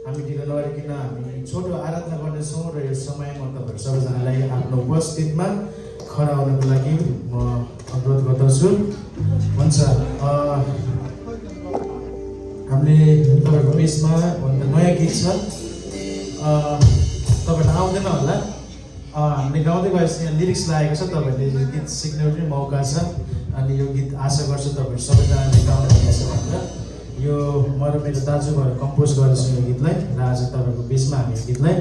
हामी ढिलो नगरिकन हामी छोटो आराधना गर्नेछौँ र यो समयमा तपाईँहरू सबैजनालाई आफ्नो उपस्थितिमा खडा हुनको लागि म अनुरोध गर्दछु। हुन्छ, हामीले तपाईँहरूको बिचमा नयाँ गीत छ, तपाईँहरू आउँदैन होला। हामीले गाउँदै गएपछि यहाँ लिरिक्स लागेको छ, तपाईँहरूले गीत सिक्ने पनि मौका छ। अनि यो गीत आशा गर्छु तपाईँहरू सबैजनाले गाउनुहुनेछ भनेर। यो म र मेरो दाजुभाइहरू कम्पोज गरेछौँ यो गीतलाई र आज तपाईँहरूको बिचमा हामी यो गीतलाई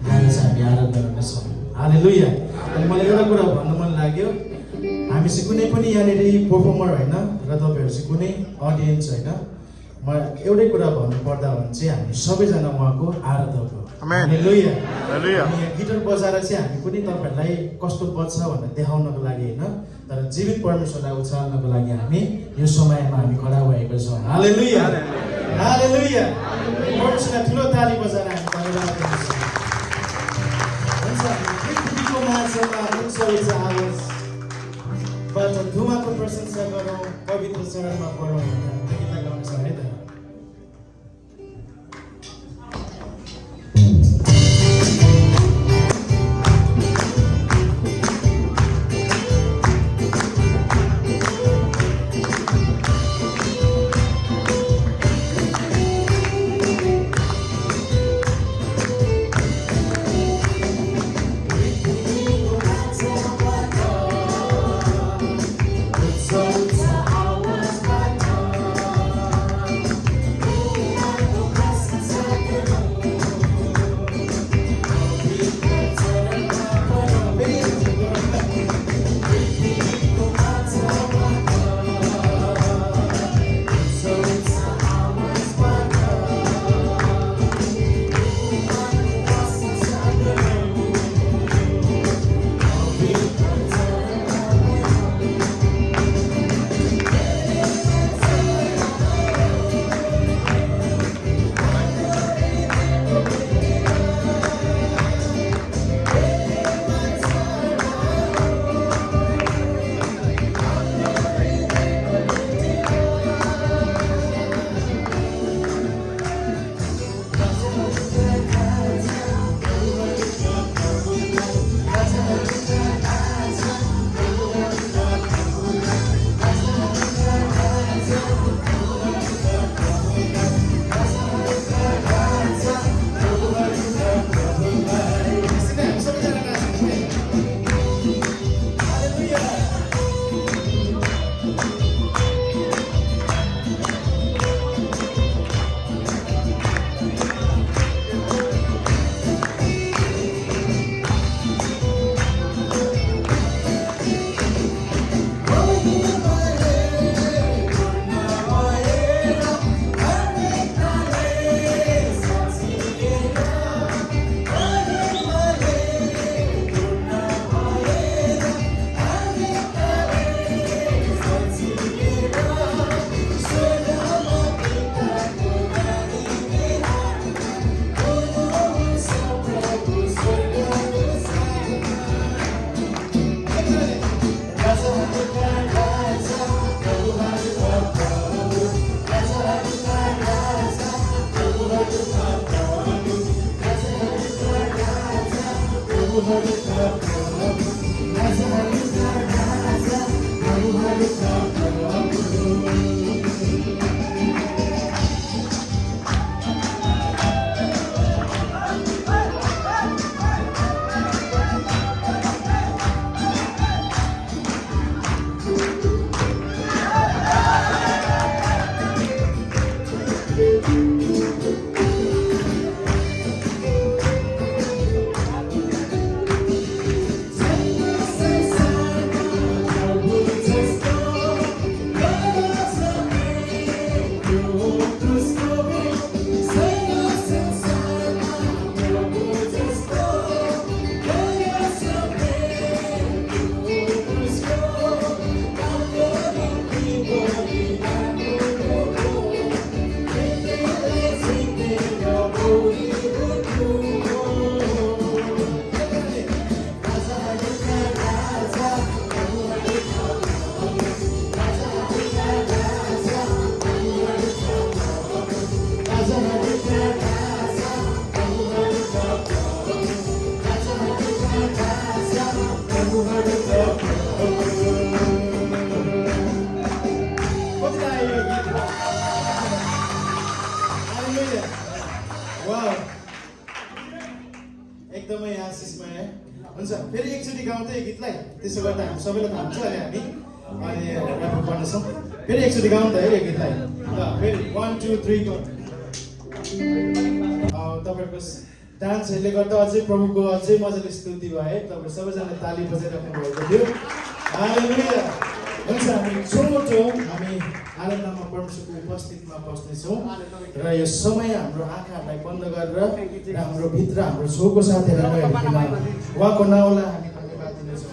गाएर चाहिँ हामी आराधना गर्नेछौँ। हालेलुया। अनि मलाई एउटा कुरा भन्नु मन लाग्यो, हामी चाहिँ कुनै पनि यहाँनिर परफर्मर होइन र तपाईँहरू चाहिँ कुनै अडियन्स होइन। म एउटै कुरा भन्नुपर्दा भने चाहिँ हामी सबैजना उहाँको आराधक हो। हालेलुया। अनि यहाँ गिटार बजाएर चाहिँ हामी कुनै तपाईँहरूलाई कस्तो बज्छ भनेर देखाउनको लागि होइन, तर जीवित परमेश्वरलाई उचाल्नको लागि हामी यो समयमा हामी खडा भएको छौँ। हालेलुया। हालेलुया। परमेश्वरलाई ठुलो ताली बजाएर हामी धन्यवाद दिन्छौँ। हुन्छ, पृथ्वीको माझमा उच्च आवाजबाट धुमाको प्रशंसा गरौँ, पवित्र चरणमा पढौँ भनेर गीतलाई गाउनेछ है त। So I was my एकदमै आशिषमय हुन्छ। फेरि एकचोटि गाउँदै यो गीतलाई, त्यसो गर्दा हामी सबैलाई थाहा हुन्छ अनि हामी ऱ्याप गर्नेछौँ। फेरि एकचोटि गाउँ त है यो गीतलाई। ल फेरि 1 2 3 गो। तपाईँहरूको डान्सहरूले गर्दा अझै प्रभुको अझै मजाले स्तुति भयो है। तपाईँहरू सबैजना ताली बजाइराख्नु भएको थियो। हालेलुया। हुन्छ हामी छोटो हामी आराधनामा परमेश्वरको उपस्थितिमा बस्नेछौँ र यो समय हाम्रो आँखाहरूलाई बन्द गरेर र हाम्रो भित्र हाम्रो छेउको साथीहरूलाई हेरिकन उहाँको नाउँलाई हामी धन्यवाद दिनेछौँ।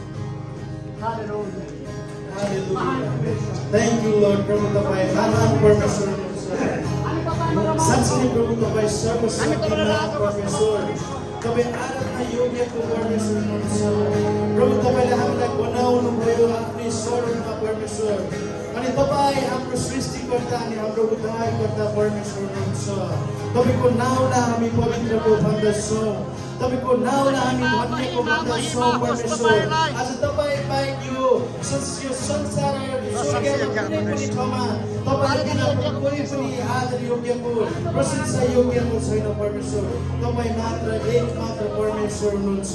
Thank you lord. प्रभु तपाईँ महान परमेश्वर हुनुहुन्छ। साँच्चै प्रभु तपाईँ सर्वशक्तिमान परमेश्वर, तपाईँ आराधना योग्यको परमेश्वर हुनुहुन्छ। प्रभु तपाईँले हामीलाई बनाउनु भयो आफ्नै स्वरूपमा परमेश्वर, अनि तपाईँ हाम्रो सृष्टिकर्ता अनि हाम्रो उद्धारकर्ता परमेश्वर हुनुहुन्छ। तपाईँको नाउँलाई हामी पवित्रको भन्दछौँ, तपाईँको नाउँलाई हामी धन्यको भन्दछौँ परमेश्वर। आज तपाईँ बाहेक यो संसार स्वर्गमा कुनै पनि ठाउँमा तपाईँले बिना कोही पनि आदर योग्यको प्रशंसा योग्यको छैन परमेश्वर। तपाईँ मात्र एक मात्र परमेश्वर हुनुहुन्छ।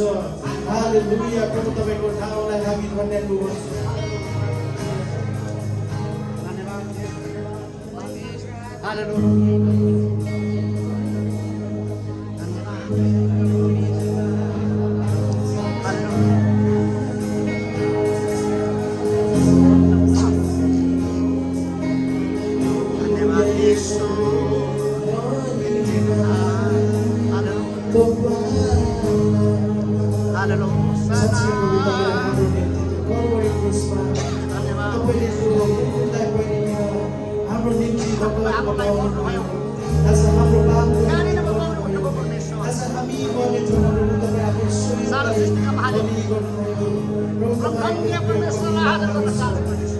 हालेलुया। प्रभु तपाईँको नाउँलाई हामी धन्यको भन्छौँ।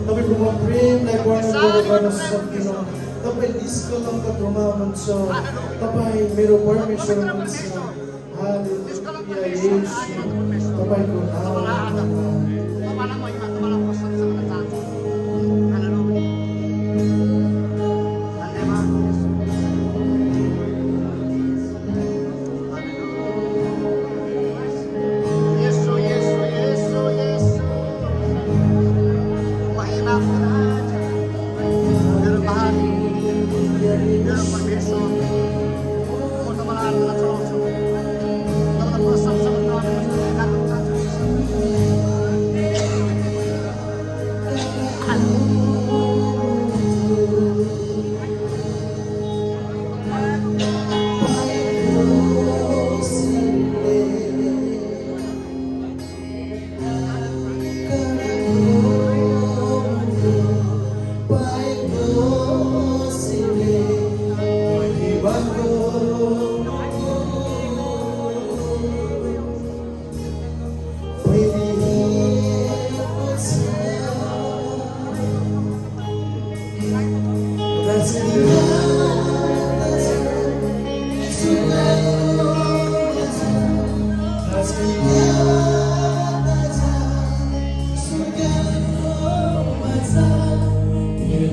तपाईँको प्रेमलाई वर्णन गर्न सक्दिनँ। तपाईँ निष्कलङ्क धुमा हुनुहुन्छ। तपाईँ मेरो परमेश्वर हुनुहुन्छ। हालेलुया। येशू तपाईँको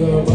You're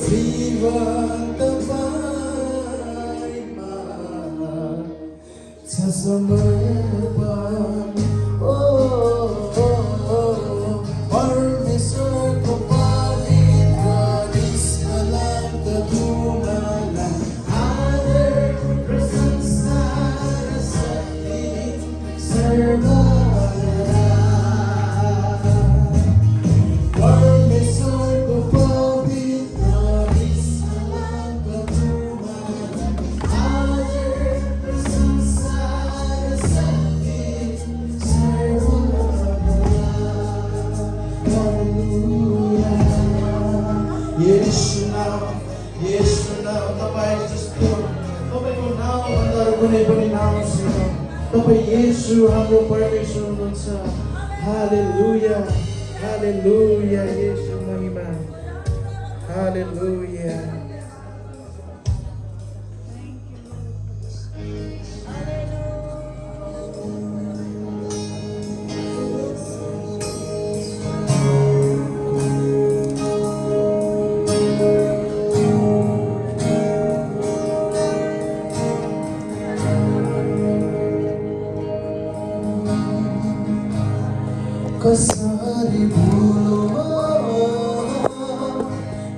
जीवन तपाईँमा छ समर्पण ओ परमेश्वरको पवित्र निष्कलङ्क धुमालाई आदर प्रशंसा र शक्ति सर्वदा परमेश्वरको पवित्र निष्कलङ्क धुमालाई आदर प्रशंसा र शक्ति येशू नाम तपाईँ जस्तो तपाईँको नामभन्दा कुनै पनि नाम छैन। तपाईँ येशू हाम्रो परमेश्वर हुनुहुन्छ। हालेलुया हालेलुया येशू महिमा हालेलुया। कसरी भुलो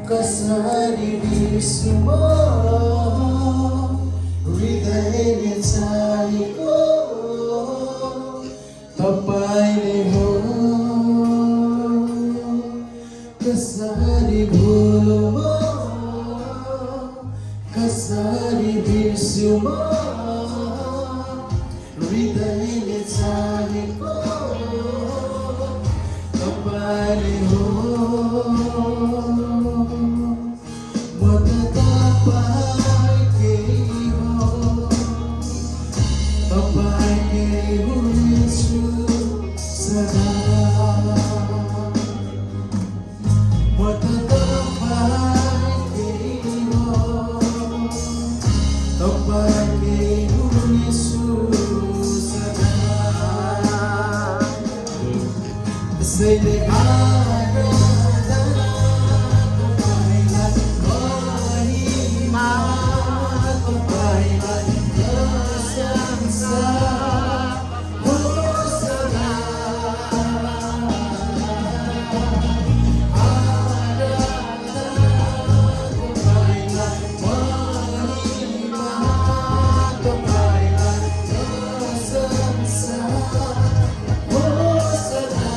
कसरी बिर्सु म हृदयले चाहेको तपाईले हो। कसरी भुलो कसरी बिर्सु म हृदयले चाहेको तपाईले हो। म त तपाईकै हो तपाईकै हुनेछु सदा। म त तपाईकै हो तपाईकै हुनेछु सदा। त्यसैले आराधना तपाईलाई महिमा तपाईलाई प्रशंसा हो सदा। आराधना तपाईलाई महिमा तपाईलाई प्रशंसा हो सदा।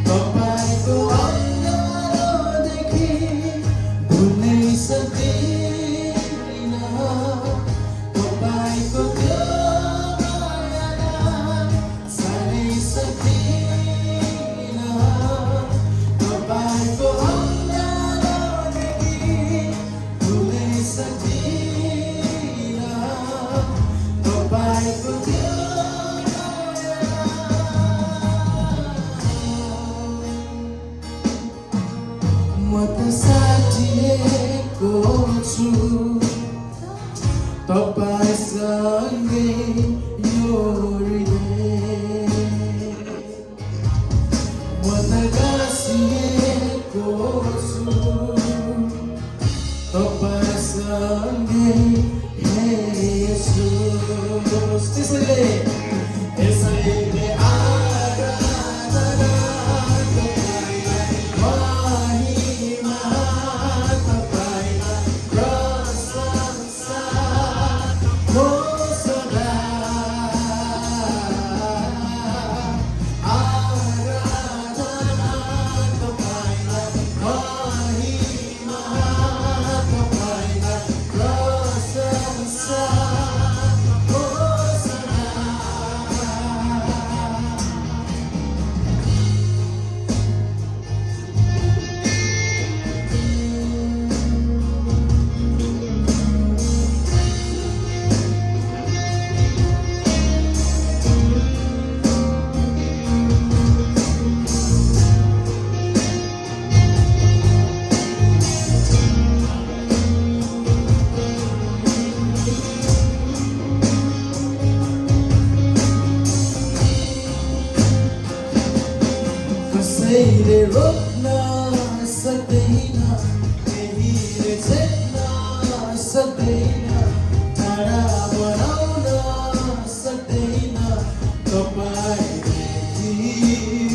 तपाईको अङ्गालोदेखि भुल्नै सक्दिन तपाईको त्यो मायालाई साह्रै सक्दिन। तपाईको अङ्गालोदेखि भुल्नै सक्दिन तपाईको त्यो म त साटिएको छु तपाईसँगै यो हृदय। म त गाँसिएको छु तपाईसँगै हे येशूस। त्यसैले आराधना महिमा तपाईलाई प्रशंसा हो सदा। आराधना तपाईलाई महिमा तपाईलाई प्रशंसा रोक्न सक्दैन, केहीले छेक्न सक्दैन, टाढा बनाउन सक्दैन तपाईँ।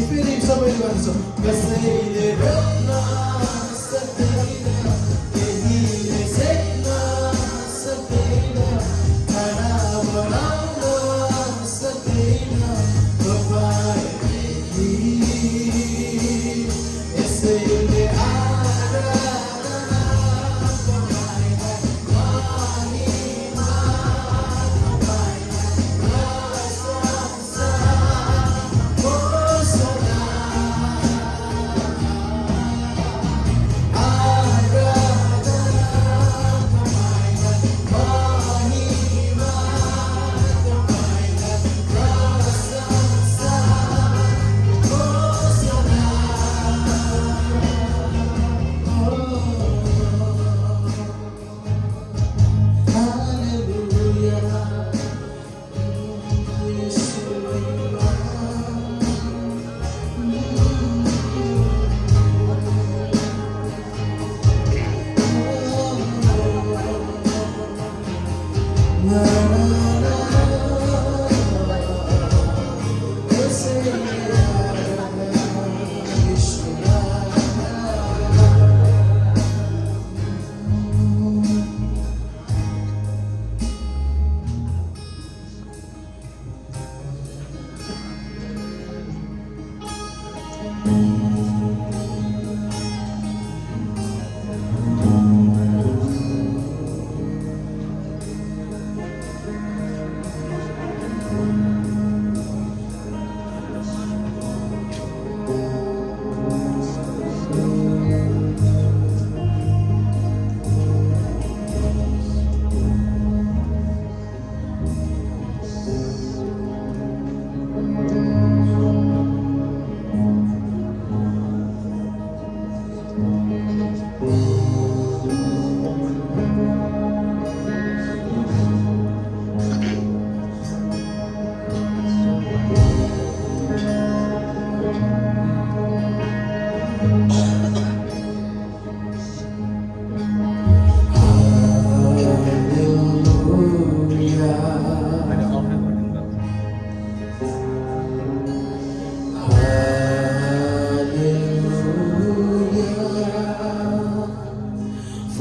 फेरि सबैले भन्छ कसैले रोक्न सक्दैन, केहीले छेक्न सक्दैन, टाढा बनाउन सक्दैन तपाईँ। यसैले आराधना तपाईँलाई, महिमा तपाईँलाई, प्रशंसा होसना। आराधना तपाईँलाई, महिमा तपाईँलाई, प्रशंसा होसना।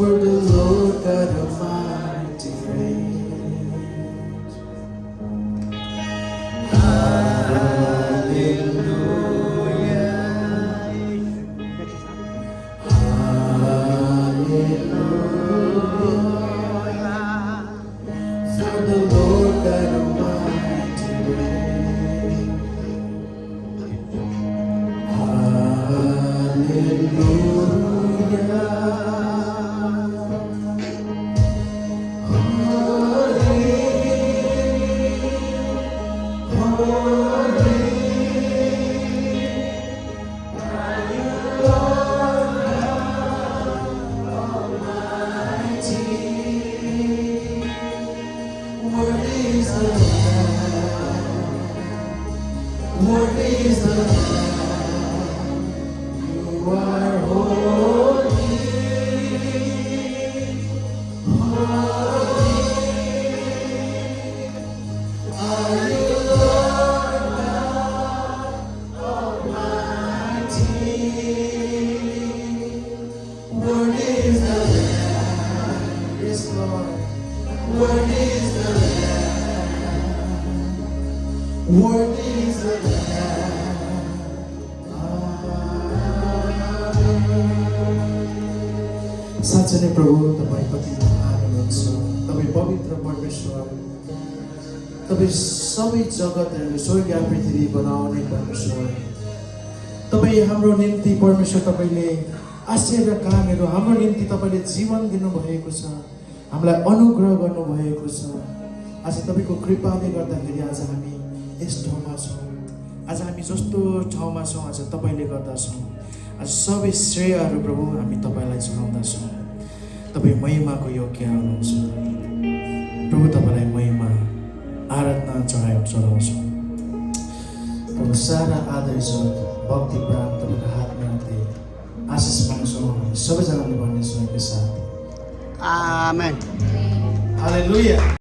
For the Lord God Almighty reigns. For the Lord God Almighty reigns. Worthy is the Lamb. You are holy, holy. Are you Lord God Almighty? Worthy is the Lamb. Yes, Lord. Worthy is the Lamb. Worthy is the Lamb. साँच्चै नै प्रभु तपाईँ कति महान हुनुहुन्छ। तपाईँ पवित्र परमेश्वर, तपाईँ सबै जगतहरू स्वर्ग पृथ्वी बनाउने परमेश्वर। तपाईँ हाम्रो निम्ति परमेश्वर, तपाईँले आश्चर्य कामहरू हाम्रो निम्ति तपाईँले जीवन दिनुभएको छ, हामीलाई अनुग्रह गर्नुभएको छ। आज तपाईँको कृपाले गर्दाखेरि आज हामी यस ठाउँमा छौँ। आज हामी जस्तो ठाउँमा छौँ आज तपाईँले गर्दा छौँ। आज सबै श्रेयहरू प्रभु हामी तपाईँलाई चढाउँदछौँ। तपाईँ महिमाको योग्य हुनुहुन्छ प्रभु, तपाईँलाई महिमा आराधना चढाउँछौँ प्रभु। सारा आदर इज्जत भक्ति प्राप्त तपाईँको हातमा निम्ति आशिष पाउँछौँ हामी सबैजनाले भन्ने सुनेको साथ Amen. हालेलुया